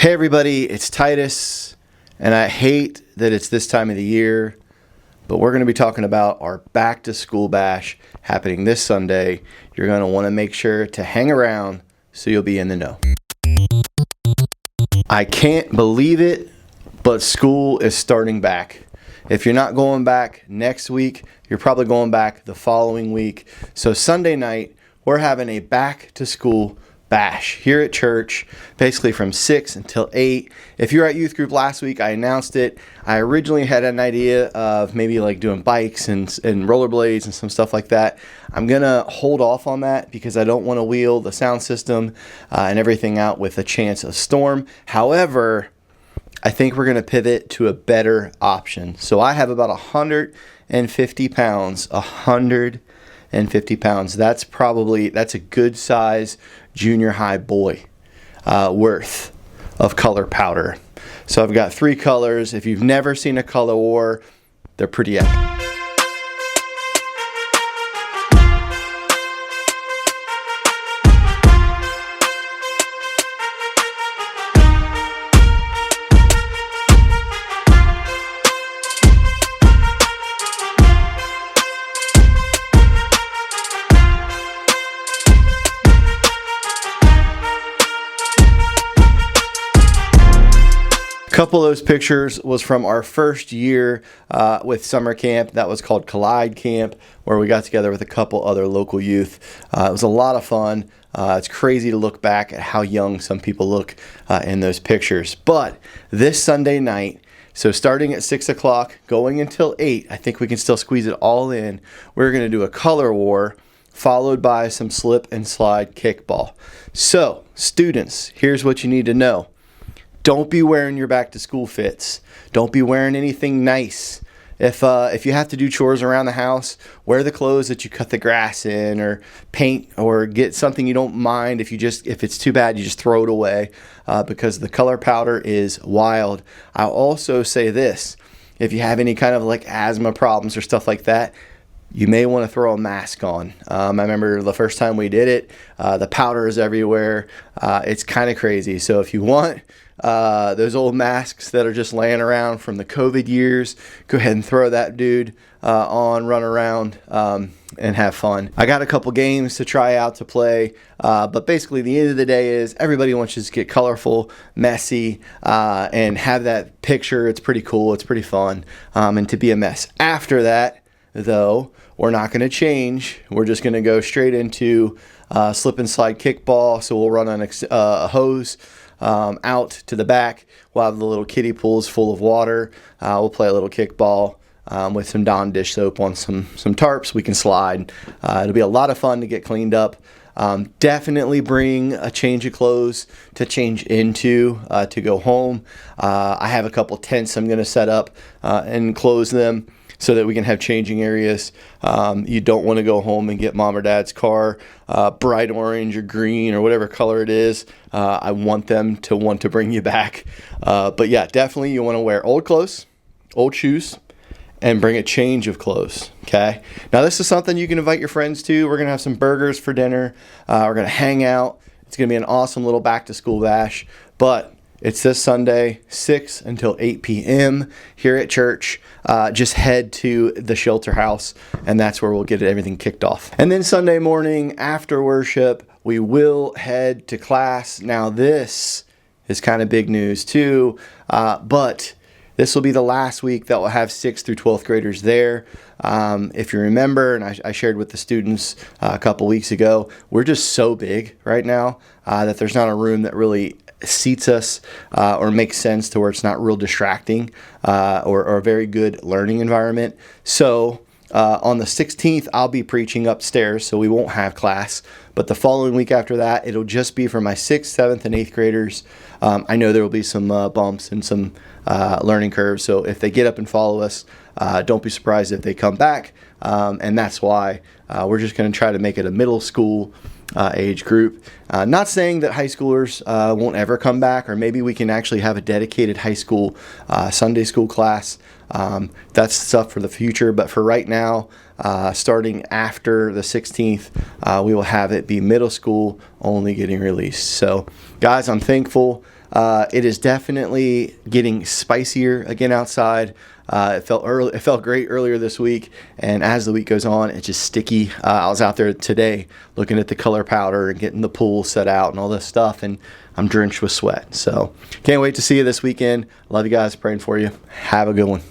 Hey everybody, it's Titus, and I hate that it's this time of the year, but we're going to be talking about our back to school bash happening this Sunday. You're going to want to make sure to hang around so you'll be in the know. I can't believe it, but school is starting back. If you're not going back next week, you're probably going back the following week. So Sunday night, we're having a back to school bash here at church, basically from 6 until 8. If you were at youth group last week, I announced it. I originally had an idea of maybe like doing bikes and rollerblades and some stuff like that. I'm going to hold off on that because I don't want to wheel the sound system and everything out with a chance of storm. However, I think we're going to pivot to a better option. So I have about 150 pounds, 150 pounds. That's a good size junior high boy worth of color powder. So I've got 3 colors. If you've never seen a color war, they're pretty epic. Couple of those pictures was from our first year with summer camp. That was called Collide Camp, where we got together with a couple other local youth. It was a lot of fun. It's crazy to look back at how young some people look in those pictures. But this Sunday night, so starting at 6 o'clock, going until 8, I think we can still squeeze it all in. We're going to do a color war, followed by some slip and slide kickball. So, students, here's what you need to know. Don't be wearing your back to school fits. Don't be wearing anything nice. If you have to do chores around the house, wear the clothes that you cut the grass in, or paint, or get something you don't mind. If it's too bad, you just throw it away because the color powder is wild. I'll also say this: if you have any kind of like asthma problems or stuff like that, you may want to throw a mask on. I remember the first time we did it, the powder is everywhere. It's kind of crazy. So if you want those old masks that are just laying around from the COVID years, go ahead and throw that dude on, run around, and have fun. I got a couple games to try out to play, but basically the end of the day is everybody wants to just get colorful, messy, and have that picture. It's pretty cool. It's pretty fun, and to be a mess. After that, though, we're not going to change. We're just going to go straight into slip and slide kickball. So we'll run on a hose out to the back. We'll have the little kiddie pools full of water. We'll play a little kickball with some Dawn dish soap on some tarps. We can slide. It'll be a lot of fun to get cleaned up. Definitely bring a change of clothes to change into to go home. I have a couple tents I'm going to set up and close them so that we can have changing areas. You don't want to go home and get mom or dad's car bright orange or green or whatever color it is. I want them to want to bring you back. But yeah, definitely you want to wear old clothes, old shoes, and bring a change of clothes, okay? Now this is something you can invite your friends to. We're going to have some burgers for dinner. We're going to hang out. It's going to be an awesome little back to school bash. But it's this Sunday, 6 until 8 p.m. here at church. Just head to the shelter house, and that's where we'll get everything kicked off. And then Sunday morning after worship, we will head to class. Now this is kind of big news too, but this will be the last week that we'll have 6th through 12th graders there. If you remember, and I shared with the students a couple weeks ago, we're just so big right now that there's not a room that really seats us or makes sense to where it's not real distracting or a very good learning environment. So on the 16th, I'll be preaching upstairs, so we won't have class. But the following week after that, it'll just be for my 6th, 7th, and 8th graders. I know there will be some bumps and some learning curves, so if they get up and follow us, don't be surprised if they come back. And that's why we're just going to try to make it a middle school age group. Not saying that high schoolers won't ever come back, or maybe we can actually have a dedicated high school Sunday school class. That's stuff for the future, but for right now, starting after the 16th, we will have it be middle school only getting released. So guys, I'm thankful It is definitely getting spicier again outside. It felt great earlier this week, and as the week goes on, it's just sticky. I was out there today looking at the color powder and getting the pool set out and all this stuff, and I'm drenched with sweat. So can't wait to see you this weekend. Love you guys. Praying for you. Have a good one.